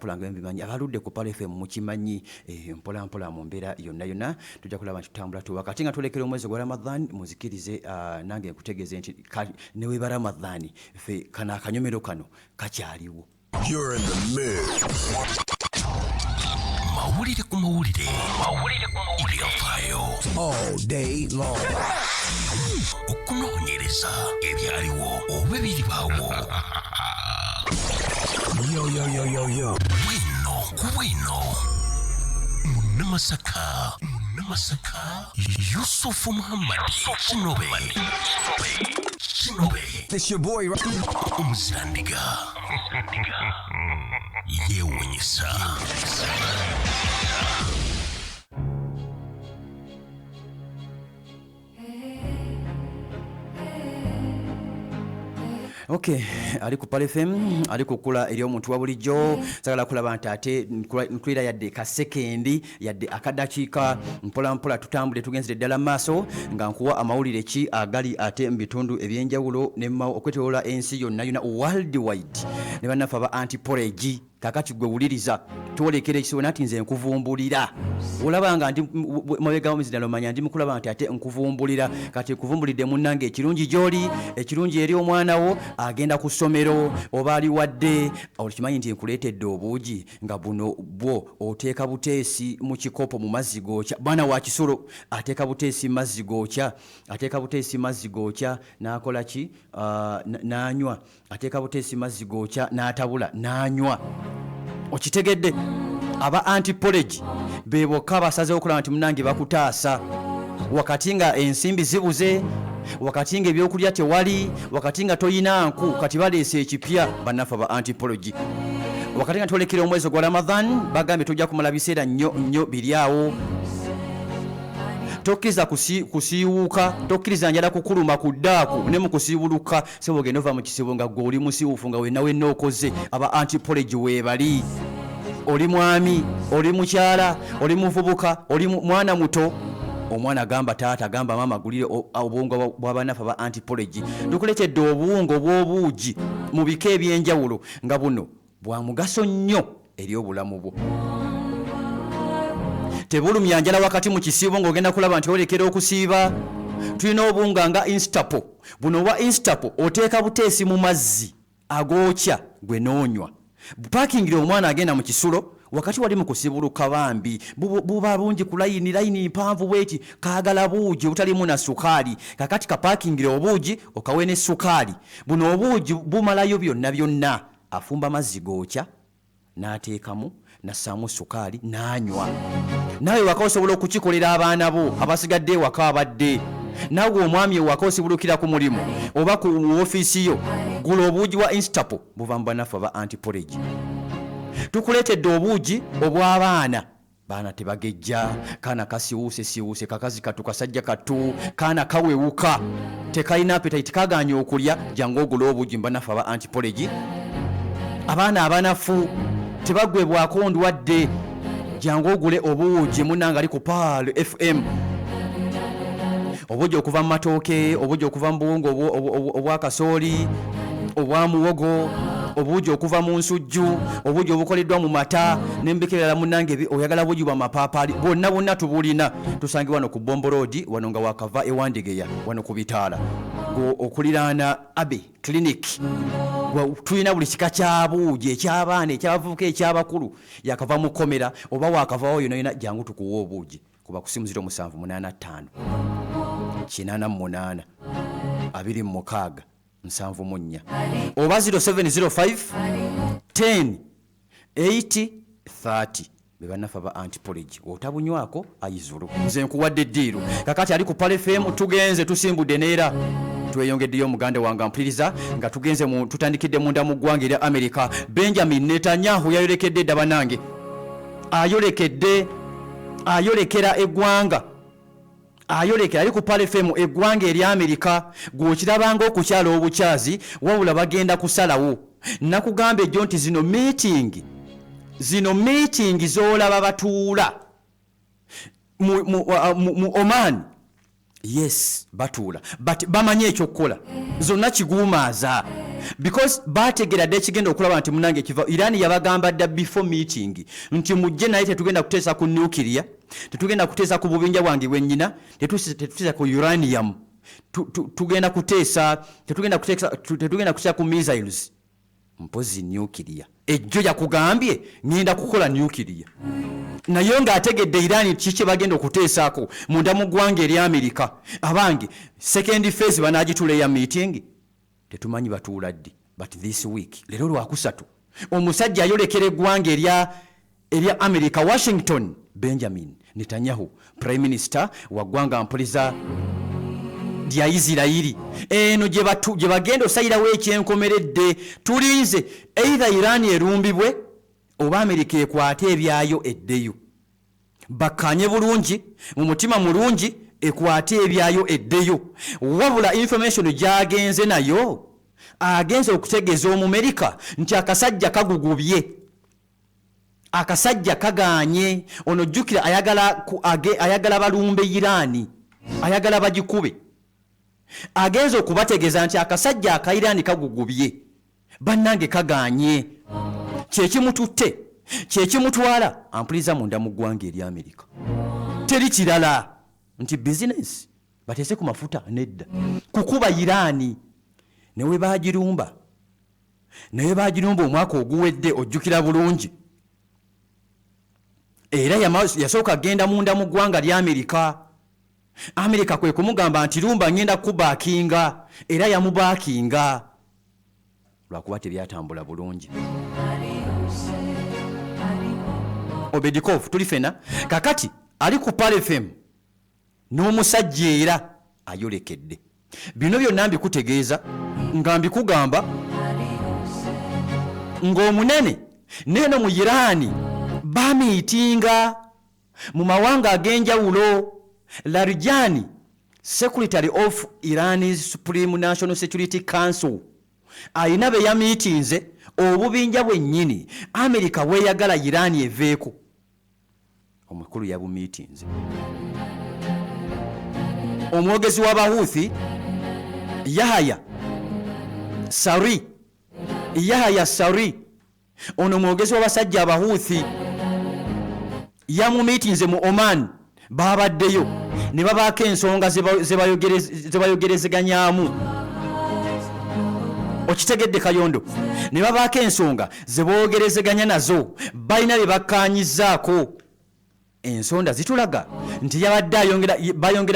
mpola ng'ebimanyi abaludde ku Pale FM mukimanyi mpola mpola mu mbeera yonna tujja kulaba nti tutambula tu wakati nga tulekera omwezi gwa Ramadhan muzikirize nange nkutegeeze nti ne weba Ramadhan ffe kana akanyomero kano kakyaliwo. You're in the mix. Mawulire ku mawulire ebyafaayo All day long. okunoonyereza ebyaliwo oba ebiribaawo Yo. Bwino Munnamasaka Yusufu Muhammad Kinobe This your boy, right? Omuzirandiga yeewuunyisa. Okay, ali ku Pale FM, ali kukula eri omuntu wa bulijjo, sagala kulaba nti ate nkulira yadde kasekendi, yadde akadakiika, mpola tutambule tugenzere ddala maaso, nga nkuwa amawulire ki agali ate mu bitundu ebyenjawulo okwetooloola ensi yonna worldwide. Ne bannaffe aba Anti-Porridge, kakati gwe wuliriza twolekera ekisobo nati nze nkuvumbulira. Olabanga ndi mabega omuzindalo manya ndi mukulaba nti ate nkuvumbulira, kati nkuvumbulidde munnange ekirungi gy'oli, ekirungi eri omwana wo agenda ku ssomero oba ali wadde. Okimanyi nti nkuleetedde obuugi nga buno bwo oteeka buteesi mu kikopo mu mazzi gookya. Bwana wa kisolo ateeka buteesi mazzi gookya n'akola ki? N'anywa. Ateeka buteesi mazzi gookya n'atabula n'anywa. Okitegedde? Aba Anti-Porridge be bokka basazeewo okulaba nti munnange bakutaasa wakati nga ensimbi zibuze, wakati nga ebyokulya tewali, wakati nga toyina nku kati baleese ekipya. Bannaffe aba Anti-Porridge wakati nga twolekera omwezi gwa Ramadhan bagambye tujja kumala biseera nnyo biri awo. Tokkiriza kusiiwuuka, tokkiriza njala kukuluma ku ddaaku ne mu kusiibuluka sebo ogenda ova mu kisibo nga gwe oli musiiwuufu nga wenna okoze. Aba Anti-Porridge weebali. Oli mwami, oli mukyala, oli muvubuka, oli mwana muto. Omwana agamba taata, agamba maama gulire obuwunga bw'abannaffe aba Anti-Porridge. Tukuleetedde obuwunga obw'obuugi mu bika ebyenjawulo nga buno bwa mugaso nnyo eri obulamu bwo. Tebulumya njala wakati mu kisiibo ng'ogenda kulaba nti olekera okusiiba. Tulina obuwunga nga Instapo. Buno bwa Instapo oteeka buteesi mu mazzi agookya gwe n'onywa. Bupaakingire omwana agenda mu kisulo wakati wali mu kusibuluka bambi buba bungi ku layini mpanvu bweti kaagala buugi obutalimu na sukaali. Kakati kapaakingire obuugi okawe ne sukaali. Buno obuugi bumalayo byonna. Afumba mazzi gookya n'ateekamu nassaamu sukaali n'anywa. Nawe waka osobola okukikolera abaana bo abasigadde ewaka abadde. Naawe omwami ewaka osibulukira ku mulimu oba ku woofiisi yo, gula obuugi bwa Instapo buva mu bannaffe aba Anti-Porridge. Tukuleetedde obuugi obw'abaana. Baana tebagejja, kaana kasiwuuse, kakazi katu, kasajja katu, kaana kawewuka, tekalina appetite, kaganye okulya, jangu ogula obuugi mu bannaffe aba Anti-Porridge. Abaana abanafu tebaggwebwako ndwadde, jangu ogule obuugi munnange ali ku Pale FM. Obuugi okuva mu matooke, obuugi okuva mu buwunga obwa kasooli, obwa muwogo, obuugi okuva mu nsujju, obuugi obukoleddwa mu mata n'embikirala munnange oyagala buugi bwa mapaapaali bonna tubulina. Tusange wano ku Bombo Road wano nga wakava ewandegeya wano ku bitaala okuliraana Abbey Clinic. Tulina buli kika kya buugi, eky'abaana, eky'abavubuka, eky'abakulu. Yakava mu kkomera oba wakavaawo yonna jangu tukuwa obuugi kuba ku simu 0785 88 26 74 oba 0705 10 80 30. Be bannaffe aba Anti-Porridge otabunywako ayizulu. Nze nkuwadde eddiiru. Kakati ali ku Pale FM tugenze tusimbudde neera. Tweyongeddeyo omuganda wange mpuliriza nga tugenze tutandikidde munda mu ggwanga erya America. Benjamin Netanyahu yayolekedde dda bannange. Ayolekera eggwanga. Ali ku Pale FM eggwanga erya America. Gw'okirabanga okukyala obukyazi wabula bagenda kusalawo. Nakugamba ejjo nti zino meeting z'olaba batuula mu Oman. Yes, batuula but bamanye ekyokukola zonna kiguumaaza. because bategera dde ekigenda okulaba nti munange kiva Iran yabagamba dda before meeting nti mujje naye tetugenda kuteesa ku nuclear, tetugenda kuteesa ku bubinja bwange bwennyina, tetuteesa ku uranium, tugenda kuteesa tetugenda kuteesa ku missiles, mpozi nuclear. Ejjo yakugambye ngenda kukola nuclear. Naye ng'ategedde Iran kiki bagenda okuteesaako munda mu ggwanga eri Amerika. Abange second phase banaagituleya meeting tetumanyi batuula ddi, but this week leero lwakusatu omusajja ayolekera eggwanga erya Amerika Washington, Benjamin Netanyahu, prime minister wa ggwanga mpuliza lya Isirairi. Eno gye bagenda osayirawo ekyenkomeredde, tulinze either Iran erumbibwe oba Amerika ekwate ebyayo eddeyo. Bakanye bulungi mu mutima mulungi ekwate ebyayo eddeyo. Wabula information gyagenze nayo agenze okutegeeza Omumerika nti akasajja kagugubye, akasajja kaganye. Ono jjukira ayagala balumbe Irani, ayagala bagikube. Agenze okubategeeza nti akasajja aka Irani kagugubye, bannange kaganye. Kyekimututte, kyekimutwala ampuliza munda mu ggwanga eri Amerika. Teri kirala nti business bateese ku mafuta nedda kukuba Irani. Newe bagirumba omwaka oguwedde ojjukira bulungi. Era yasooka genda munda mu ggwanga lya Amerika. Amerika kwe kumugamba nti lumba ngenda kubaakinga, era yamubaakinga lwakuba tebyatambula bulungi. Obedikov tuli fena kakati ali ku Pale FM n'omusajja era ayolekedde. Bino byonna mbikutegeeza nga mbikugamba ng'omunene neeno mu Irani bamiitinga mu mawanga ag'enjawulo. Larijani, Secretary of Iran's Supreme National Security Council, ayina be yamiitinze obubinja bwennyini Amerika weeyagala Irani eveeko. Omukulu yabumiitinze. Omwogezi w'Abahuthi Yahya Sari, ono mwogezi w'abasajja Abahuthi yamumiitinze mu Oman. Babaddeyo ne babaako ensonga ze bayogerezeganyaamu. Okitegedde Kayondo? Ne babaako ensonga ze boogerezeganya nazo, balina bye bakkaanyizaako. Ensonda zitulaga nti yabadde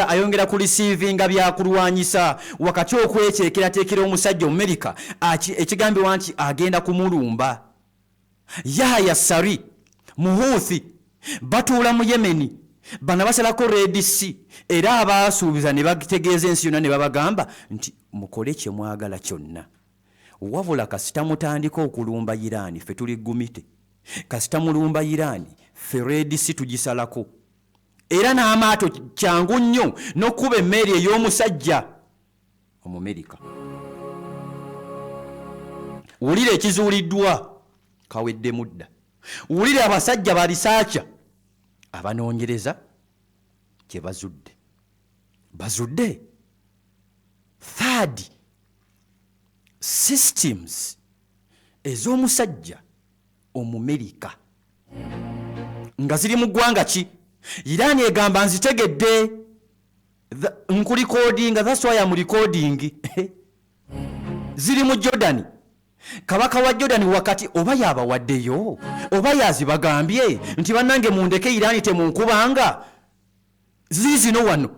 ayongera ku receivinga byakulwanyisa wakati okweteekerateekera omusajja Omumerika ekigambibwa nti agenda kumulumba. Yahya Sari Muhuthi batuula mu Yemeni. Bana basalako Red Sea era abaasuubiza ne bagitegeeza ensi yonna ne babagamba nti mukole kye mwagala kyonna. Wabula kasita mutandika okulumba Irani ffe tuli gumite. Kasita mulumba Irani ffe Red Sea tugisalako. Era n'amaato kyangu nnyo n'okuba emmeri ey'omusajja Omumerika. Wulira ekizuuliddwa kawedde mudda. Wulira abasajja balisaaca abanoonyereza kye bazudde third systems ez'omusajja Omumerika nga ziri mu ggwanga ki. Irani egamba nzitegedde nkulikodinga, that's why I'm recording. Ziri mu Jordan. Kabaka wa Jordan wakati oba yabawaddeyo oba yazibagambye nti bannange mundeke Irani temunkubanga zizino wano.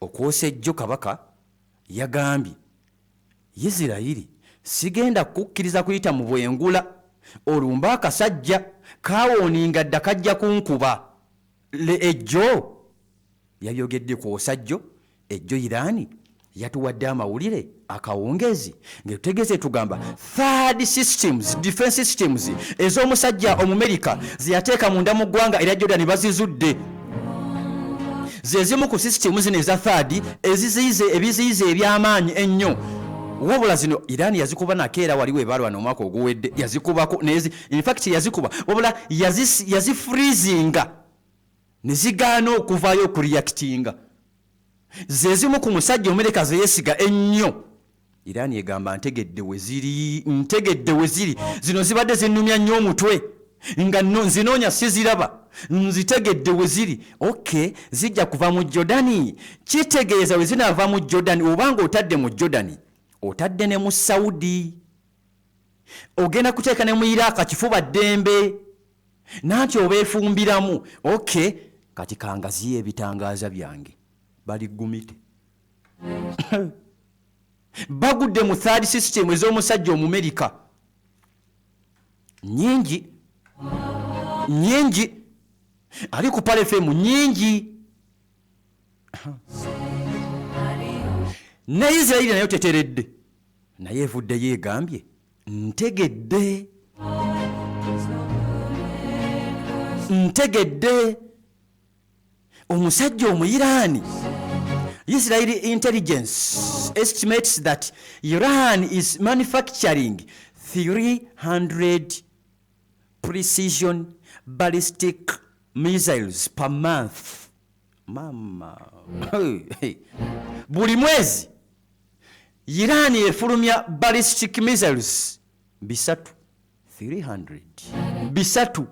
Okwosa ejjo kabaka yagambye Isirairi sigenda kukkiriza kuyita mu bwengula olumba akasajja kawooninga dda kajja kunkuba. Ejjo yayogedde kwosa jjo ejjo Irani yatuwadde amawulire akawungezi ngetutegeze tugamba third systems, defense systems ez'omusajja Omumerika ziyateeka munda mu ggwanga era Jordan bazizudde. Zezimu ku systems zino eza third ebiziyize eby'amaanyi ennyo. Wabula zino Irani yazikuba nakeera waliwo ebalwa n'omwaka oguwedde yazikubako in fact yazikuba wabula yazifreezinga ne zigaana okuvaayo okureactinga. Zezimu ku musajja Omumerika ze yeesiga ennyo Iran egamba ntegedde we ziri zino zibadde zinnumya nnyo omutwe nga nzinoonya siziraba nzitegedde we ziri. Okay, zijja kuva mu Jordani. Kitegeeza we zinaava mu Jordani obanga otadde mu Jordani otadde ne mu Saudi, ogenda kuteeka ne mu Iraq kifuba ddembe nanti obeefumbiramu. Okay, kati kangaziyo ebitangaaza byange bali gumite bagudde mu third system ez'omusajja Omumerika nyingi ali ku Pale FM nyingi. Ne Israeli nayo teteredde naye evuddeyo egambye ntegedde omusajja Omu-Irani. Israeli intelligence estimates that Iran is manufacturing 300 precision ballistic missiles per month. Mama. Buli mwezi Iran efulumya ballistic missiles bisatu. 300 bisatu.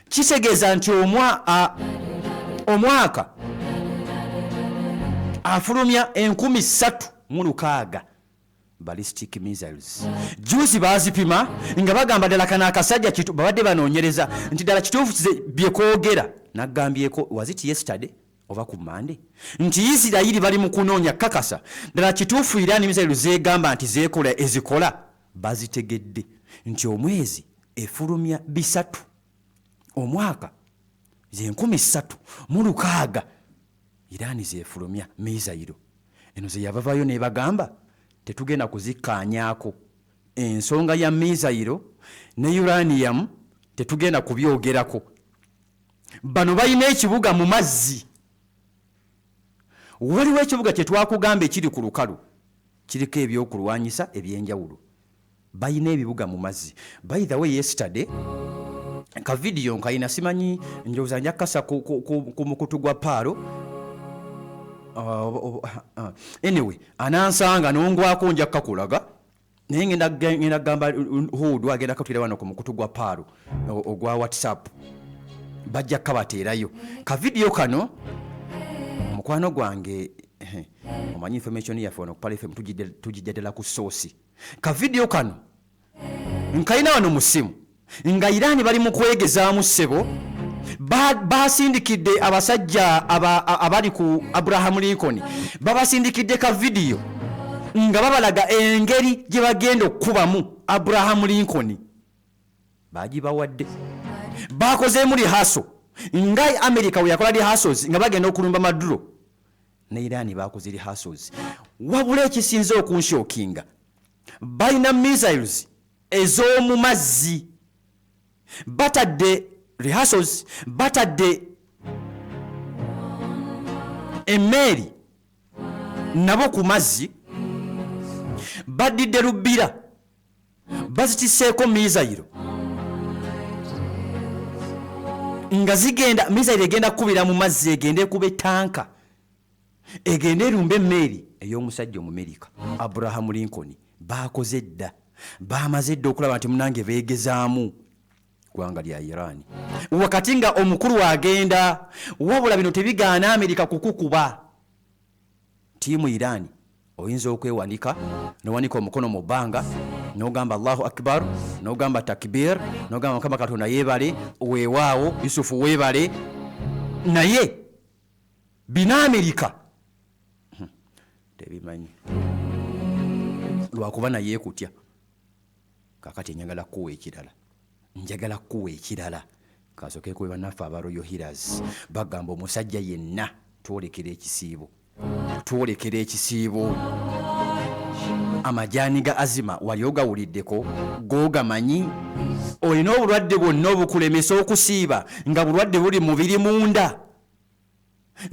Kitegeeza nti omwaka afulumya 3,600 ballistic missiles. Juzi bazipima nga bagamba ddala kana akasajja babadde banoonyereza nti ddala kituufu byekoogera. Naggambyeko was it yesterday oba ku Monday nti Isirayiri bali mu kunoonya kakasa ddala kituufu Iran missiles zeegamba nti ezikola bazitegedde nti omwezi efulumya bisatu, omwaka 3,600 Iran zefulumya mizairo. Eno ze yabavayo ne bagamba tetugenda kuzikkaanyaako ensonga ya mizairo ne uranium tetugenda kubyogerako. Bano balina ekibuga mu mazzi. Waliwo ekibuga kye twakugamba ekiri ku lukalu kiriko ebyokulwanyisa ebyenjawulo. Balina ebibuga mu mazzi. By the way, yesterday ka video nkaina simanyi njoza njakasa ku mukutu gwa Paro. Anyway, anansanga nongwako nja kakulaga naye ngenda gamba Hudu agenda katwira wano ku mukutu gwa Paro ogwa WhatsApp bajja kabateerayo ka video kano. Mukwano gwange omanyi information yaffe wano ku Pale FM tujijjadala ku source. Ka video kano nkaina wano mu simu nga Iran bali mu kwegezaamu ssebo basindikidde abasajja abali ku Abraham Lincoln babasindikidde ka video nga babalaga engeri gye bagenda okubamu Abraham Lincoln. Bagibawadde bakozeemu lihaso nga America we yakola lihasos nga bagenda okulumba Maduro ne Iran bakoze lihasos. Wabula ekisinze okunshokinga balina missiles ez'omu mazzi. Batadde rehearsals, batadde emmeri nabo ku mazzi, badidde lubbira bazitiseeko mizairo nga zigenda mizairo egenda kubira mu mazzi egende kuba tanka egende erumbe emmeri ey'omusajja Omumerika Abraham Lincoln. Bakoze dda bamaze dda okulaba nti munange beegezaamu gwanga lya Iran wakati nga omukulu agenda. Wabula bino tebigaana Amerika kukukuba tiimu Iran. Oyinza okwewanika nowanika omukono mu bbanga n'ogamba Allahu Akbar, n'ogamba takbir, n'ogamba Mukama Katonda yeebale, weewaawo Yusufu weebale. Naye bina Amerika tebimanyi lwakuba naye kutya. Kakati njagala kuwa ekirala kasoke kuba bannaffe aba Royal Healers bagamba omusajja yenna twolekera ekisiibo. Amajaani ga azima wali ogawuliddeko googamanyi. Olina obulwadde bwonna obukulemesa okusiiba nga bulwadde buli mubiri munda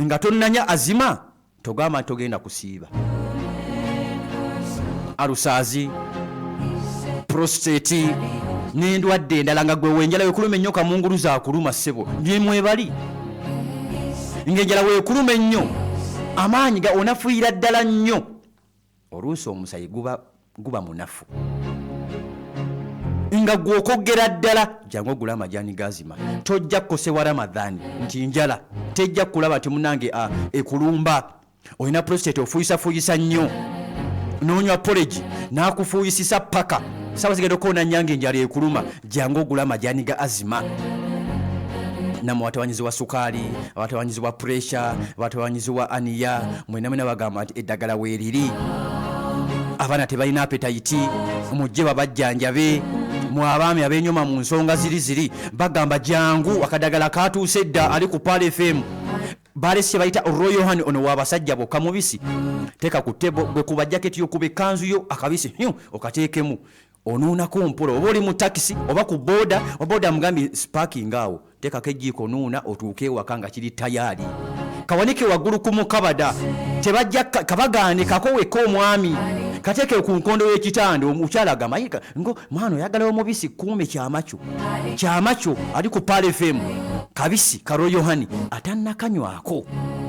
nga tonnanya azima togamba togenda kusiiba. Alusaazi, prostate n'endwadde endala nga gwe wenjala wekuluma ennyo kamunguluza akuluma ssebo byemwe bali ng'enjala wekuluma ennyo amaanyi ga onafuira ddala nnyo oluusi omusayi guba munafu nga gw'okogera ddala jangu ogula amajaani gazima tojja kukosebwa ramadhaani nti njala tejja kulaba ti munange ekulumba olina prostate ofuuyisafuyisa nnyo n'onywa poregi n'akufuuyisisa paka sawa zigenda okuwona nyange enjala ekuluma jangu ogula amajaani ga azima namwe abatawanyizi wa sukaali abatawanyizi wa puresha abatawanyizi wa aniya mwenamwena bagamba nti eddagala weeriri abaana tebalina apetayiti mujje babajjanjabe mu abaami ab'enyuma mu nsonga ziri bagamba jangu akadagala katuuse dda ali ku Pal FM balese bayita Royal Honey ono w'abasajja bokka mubisi teeka ku tebo bwe kuba jaketi yo kuba ekkanzu yo akabisi okateekemu onuunako mpola oba oli mu takisi oba ku boda mugambi sparking awo teekako ejjiiko nuuna otuuke ewaka nga kiri tayaali kawanike waggulu ku mukabada tebajja kabagaanikako weka omwami kateeke ku nkondo y'ekitanda omukyala agamayika ngo mwana oyagala omubisi kuume kyamacyo ali ku Pal FM kabisi karo Yohani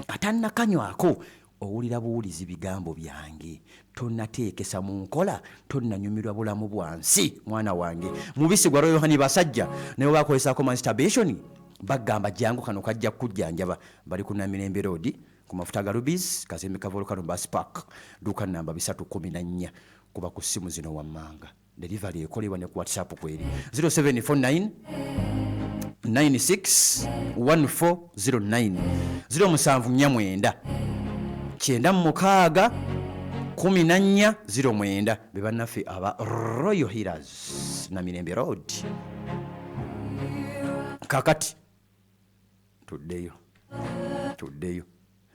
atannakanywako owulira buwulizi bigambo byange tonnateekesa mu nkola tonnanyumirwa bulamu bwansi mwana wange mubisi gwa Yohani basajja naye bakozesako masturbation bagamba jangu kano kajja kujjanjaba bali ku Namirembe Road ku mafuta ga Rubis Kazembe Volcano Bus Park duka namba 314 kuba ku simu zino wammanga delivery ekolebwa ne ku WhatsApp kweri 0749 961409 0749 96 1409 bebannaffe aba Royal Healers Namirembe Road kakati tuddeyo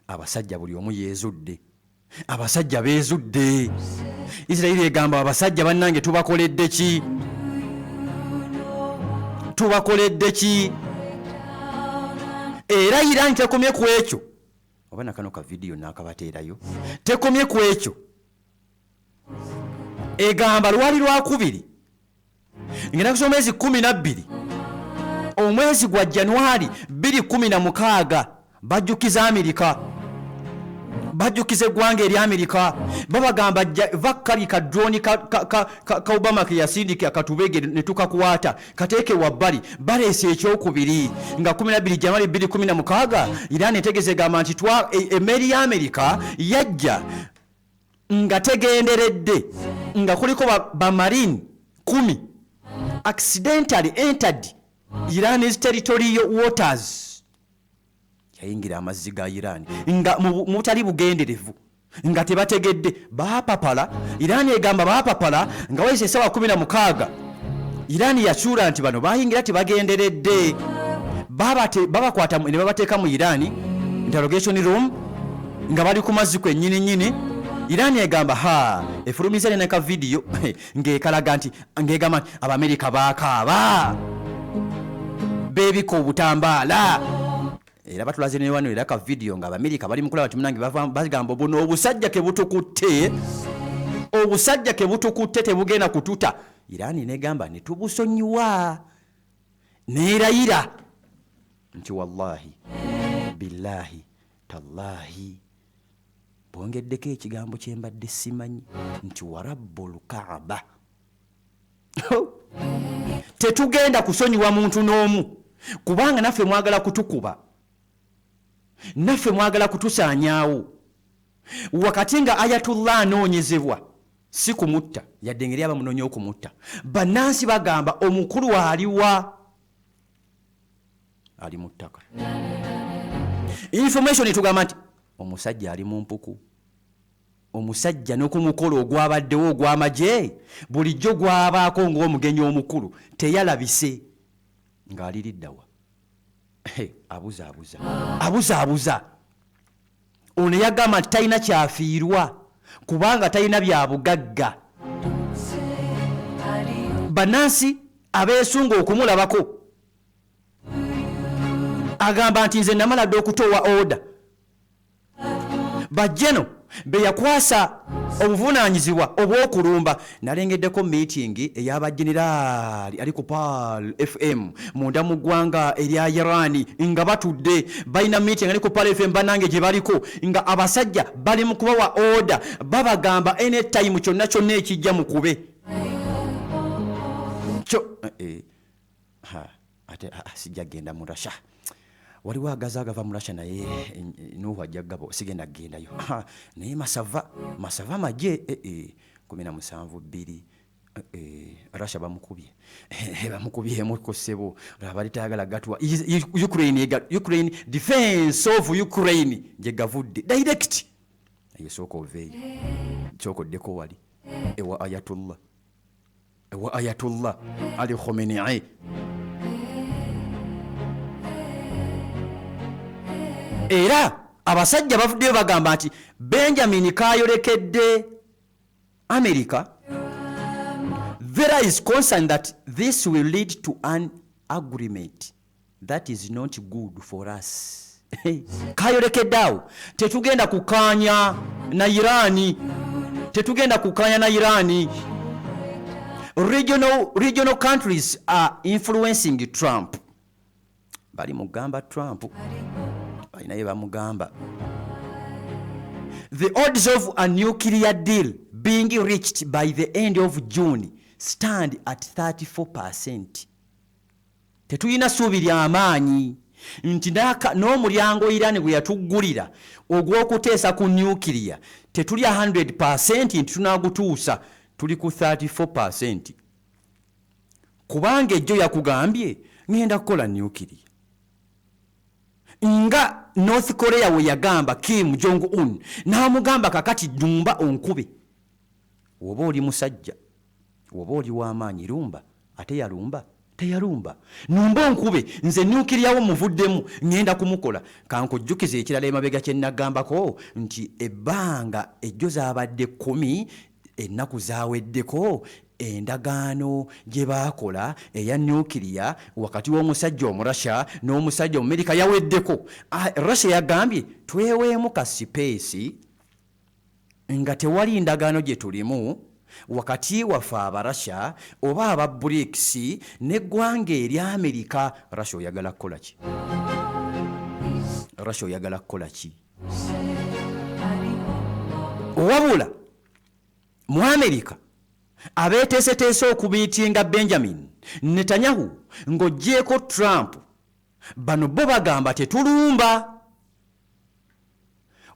abasajja buli omu yeezudde abasajja beezudde Israeli egamba abasajja bannange tubakoledde ki era Iran tekomye ku ekyo oba nakano ka video n'akabateerayo tekomye ku ekyo egamba lwali lwakubiri ngenda kusoma mwezi 12 omwezi gwa Januari 2016 bajjukiza Amerika bajjukiza eggwanga eri Amerika babagamba vakkali ka drone ka Obama ke yasindika katubege ne tukakwata kateeke wabbali baleese ekyokubiri nga 12 Januari 2016 Iran etegeze gamba nti emmeri ya Amerika yajja nga tegenderedde nga kuliko ba marine 10 accidentally entered Iran's territorial waters yayingira amazzi ga Iran nga mutali bugenderevu nga tebategedde baapapala Iran egamba baapapala nga wayise esawa 16 Iran yakyula nti bano bayingira tebagenderedde babakwata ne babateeka mu Iran interrogation room nga bali ku mazzi kwennyini Iran egamba efulumiza neka video ng'ekalaga nti ng'egamba Abamerika baakaaba beebika obutambaala era batulaze ne wano era ka video nga Abamerika bali mukola bati munange bagamba buno obusajja ke butukutte tebugenda kututa Iran negamba ne tubusonyiwa neerayira nti wallahi billahi tallahi bongeddeko ekigambo kyembadde simanyi nti warabbul Kaaba tetugenda kusonyiwa muntu n'omu kubanga naffe mwagala kutukuba naffe mwagala kutusaanyaawo wakati nga Ayatullah anoonyezebwa si kumutta yadde ngeri abamunoonya okumutta bannansi bagamba omukulu ali mu ttaka information etugamba nti omusajja ali mu mpuku omusajja n'okumukolo ogwabaddewo ogw'amagye bulijjo gwabaako ng'omugenyi omukulu teyalabise ng'aliriddawa abuzaabuza ono yagamba nti talina kyafiirwa kubanga talina bya bugagga bannansi abeesunga okumulabako agamba nti nze namala dde okutoowa oda bajjeno be yakwasa obuvunaanyizibwa obw'okulumba. Nalengeddeko meeting ey'abajenerali ali ku PAL FM munda mu ggwanga erya Iran nga batudde balina meeting ali ku PAL FM banange gye baliko nga abasajja bali mu kubawa order babagamba anytime kyonna ekijja mukube ate sijja genda mu Russia. Waliwo agaza agava mu Russia naye Nuhu ajja gabo sigenda gendayo. Naye masava maje 17 Russia bamukubyemu ko ssebo bali tayagala gatwa Ukraine defense of Ukraine gye gavudde direct yesoko oveeyo kyokoddeko wali ewa Ayatollah Ali Khamenei. Era abasajja bavuddeyo bagamba nti Benjamin kayolekedde America. There is concern that this will lead to an agreement that is not good for us. Kayolekedde tetugenda kukanya na Irani. Regional countries are influencing Trump. Bali mugamba Trump. Balina bamugamba. The odds of a nuclear deal being reached by the end of June stand at 34%. Tetulina suubi lya amaanyi nti n'omulyango Iran gwe yatuggulira ogw'okuteesa ku nuclear tetuli 100% nti tunagutuusa, tuli ku 34%. Kubanga ejjo yakugambye ngenda kukola nuclear. Nga North Korea we yagamba Kim Jong-un n'amugamba kakati dumba onkube. Woba oli musajja, woba oli w'amaanyi lumba, ate yalumba teyalumba, numba onkube nze nuclear wo muvuddemu ngenda kumukola. Kankujjukiza ekirala emabega kye nagambako nti ebbanga ejjo zaabadde 10 ennaku zaaweddeko endagaano gye baakola eya nuclear wakati w'omusajja Omurussia n'omusajja Omumerika yaweddeko. Russia yagambye tweweemu ka space nga tewali ndagaano gye tulimu wakati waffe Abarussia oba aba BRICS n'eggwanga erya Amerika. Russia oyagala kukola ki? Wabula mu Amerika abeeteeseteese okubiitinga Benjamin Netanyahu ng'oggyeko Trump, bano bo bagamba tetulumba.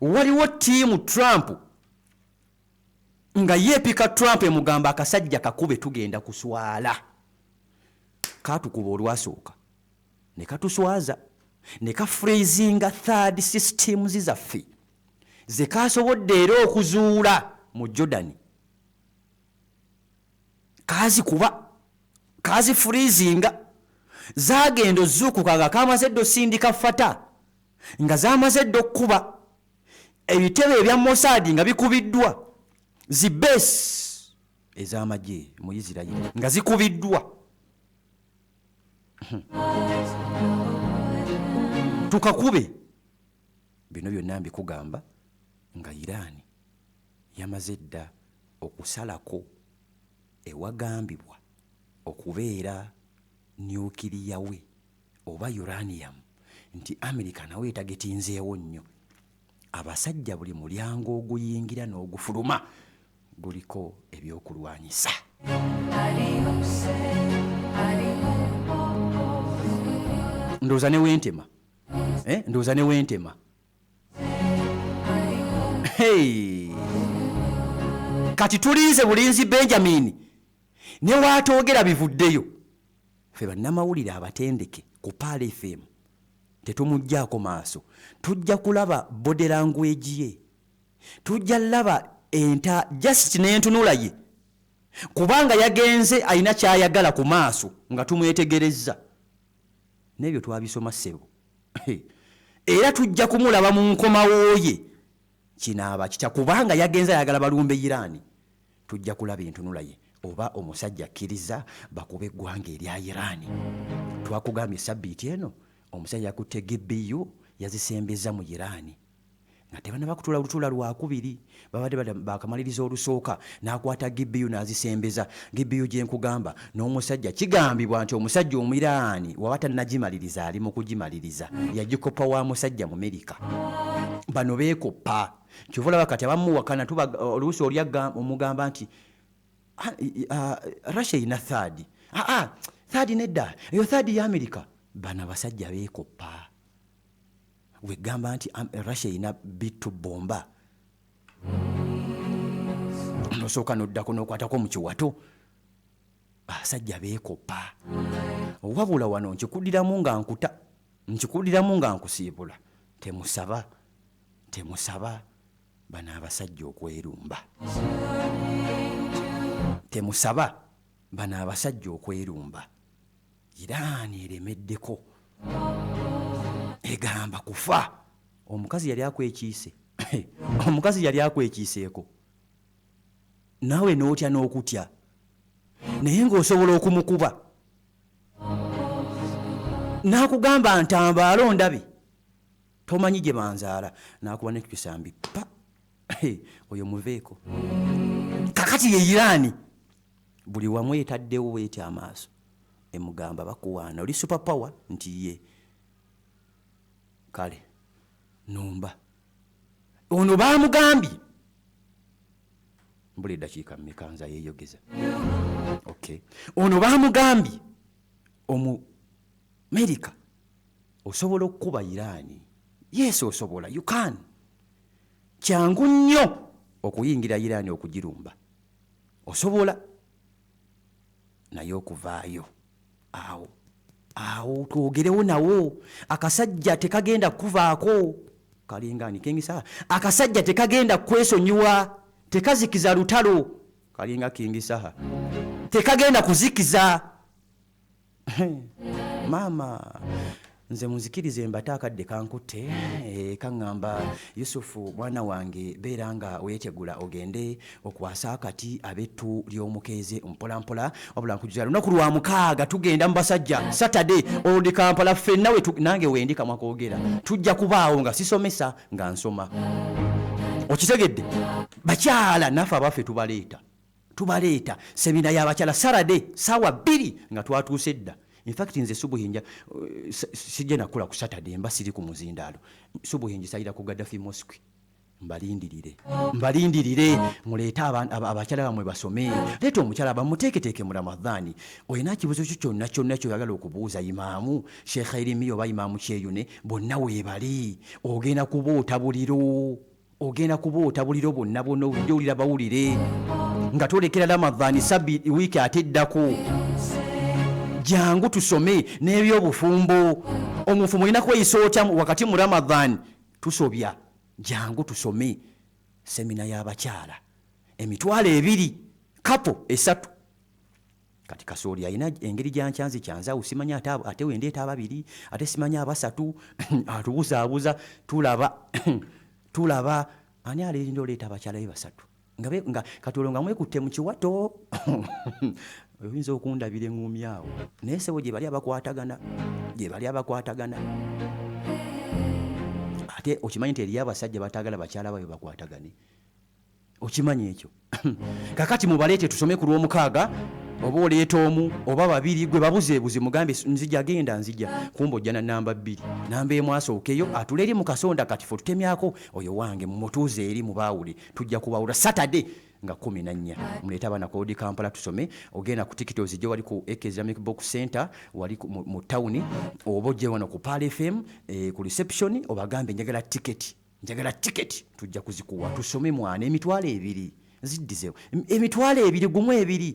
Waliwo ttiimu Trump nga yeepika Trump emugamba akasajja kakube tugenda kuswala. Katukuba olwasooka ne katuswaza ne kafreezinga third systems zaffe ze kasobodde era okuzuula mu Jordan. Kazi freezinga zagendo zukukaga kamaze ddo sindika fata nga zamaze ddo kuba ebitebe ebya Mossad nga bikubiddwa zibase ez'amagye mu Israeli nga zikubiddwa. Tukakube bino byonna mbikugamba nga Iran yamaze dda okusalako ewagambibwa okubeera nuclear we oba uranium nti America nawe etagetinzeewo nnyo. Abasajja buli mulyango oguyingira n'ogufuluma guliko ebyokulwanyisa. Ndowooza ne wentema. Kati tulize bulinzi Benjamin ne waatoogera bivuddeyo. Ffe bannamawulire abatendeke ku PAL FM tetumuggyako maaso. Tujja kulaba body language ye, tujja laba just n'entunula ye, kubanga yagenze alina kyayagala ku maaso nga tumwetegerezza. N'ebyo twabisoma ssebo. Era tujja kumulaba mu nkomawo ye kinaaba kitya, kubanga yagenze ayagala balumbe Iran. Tujja kulaba entunula ye oba omusajja akkiriza bakube eggwanga erya Iran. Twakugambye sabbiiti eno omusajja yakutte GBU yazisembeza mu Iran nga tebanaba kutula lutula lwakubiri babadde bakamaliriza olusooka n'akwata GBU n'azisembeza GBU gye nkugamba n'omusajja kigambibwa nti omusajja omwiraani waba tannagimaliriza ali mu kugimaliriza yagikopa wa musajja mu Amerika bano beekoppa kyova olaba kati abamuwakana oluusi oli omugamba nti Russia erina third third nedda eyo third ya Amerika bano abasajja beekoppa wegamba nti Russia erina bitu bomba nosooka noddako nokwatako mu kiwato abasajja beekoppa wabula wano nkikuddiramu nga nkusiibula temusaba bano abasajja okwerumba temusaba bano abasajja okwerumba Iraani eremeddeko egamba kufa omukazi yali akwekiiseeko naawe n'otya n'okutya naye ng'osobola okumukuba n'akugamba ntambaala ondabe tomanyi gye banzaala n'akuba nekisambi pa oyo muveeko kakati ye Iraani buli wamu etaddewo bw'etyo amaaso emugamba bakuwaana oli super power nti ye kale numba ono baamugambye mbuli eddakiika mmeka nza yeeyogeza okay ono baamugambye Amerika osobola okukuba Iraani yes osobola you can kyangu nnyo okuyingira Iraani okugirumba osobola naye okuvaayo awo twogerewo nawo akasajja tekagenda kuvaako kalingani kingisa akasajja tekagenda kwesonyiwa tekazikiza lutalo kalinga kingisaha tekagenda kuzikiza mama nze muzikirize mbata akadde kankutte kaŋŋamba Yusufu mwana wange beera nga weetegula ogende okwasa akati abettu ly'omukeeze mpolampola wabula nkujjala lunaku lwa 6 tugenda mu basajja Saturday odi Kampala ffenna nange wendi kamwa koogera tujja kubaawo nga sisomesa nga nsoma okitegedde bakyala naffe abaffe tubaleeta semina y'abakyala Saturday saawa 2 nga twatuuse dda. In fact nze subuhinja sijja nakula ku Saturday mba siri ku muzindaalo subuhinji sayira ku Gaddafi Mosque mbalindirire muleeta abakyala bamwe basome leeta omukyala bamuteeketeeke mu Ramadhaani olina kibuzo kyo kyonna kyoyagala okubuuza imaamu Sheikh Irimi oba imaamu Kyeyune bonna weebali ogenda kuboota buliro bonna ojjawulira bawulire nga tolekera Ramadhaani sabbi wiiki ate eddako jangu tusome n'ebyobufumbo omufumu olina kweyisa otya wakati mu Ramadhan tusobya jangu tusome semina y'abakyala emitwalo 2 kapo 3 kati kasooli alina engeri gyankyanzi kyanzawo simanya ate wendeeta 2 ate simanya 3 atubuzaabuza tulaba ani alerinda oleeta abakyala be 3 nga Katoolo nga mwekutte mu kiwato oyinza okundabira eŋŋumi awo naye sebo gye bali abakwatagana ate okimanyi nti eriyo abasajja batagala bakyala bayo bakwatagane okimanyi ekyo kakati mubaleete tusome ku lw'omukaaga oba oleeta omu oba 2 gwe babuzeebuze mugambe nzija kumba ojja na namba 2 namba emu asookeyo atula eri mu kasonda kati fe tutemyako oyo wange mumutuuze eri mubaawule tujja kubawula Saturday nga 14 muleeta abaana ku Odi Kampala tusome ogenda ku tikiti ozijja wali ku Islamic Box Center wali mu tawuni oba ojje wano ku Pal FM ku reception obagambe njagala tiketi tujja kuzikuwa tusome mwana emitwalo 2 ziddizeewo emitwalo 2 gumu 2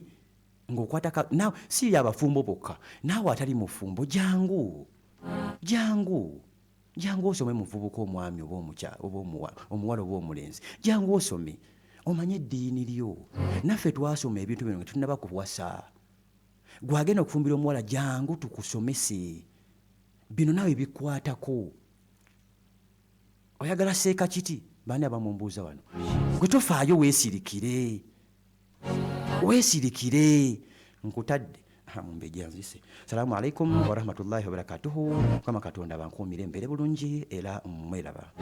ng'okwata nawe si abafumbo bokka naawe atali mufumbo jangu osome muvubuka omwami oba omuwala oba omulenzi jangu osome omanye eddiini lyo naffe twasoma ebintu bino nga tunaba kuwasa gwagenda okufumbira omuwala jangu tukusomese bino naawe bikwatako oyagala seeka kiti bani abamumbuuza wano gwe tofaayo weesirikire nkutadde mumbejanzise. Salamu alaikum warahmatullahi wabarakatuhu. Kama Katonda bankuumire mbere bulungi era mweraba.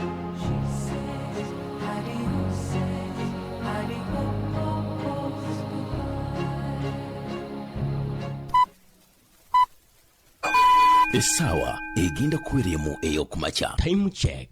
essaawa egenda kubeeremu ey'okumakya. Time check.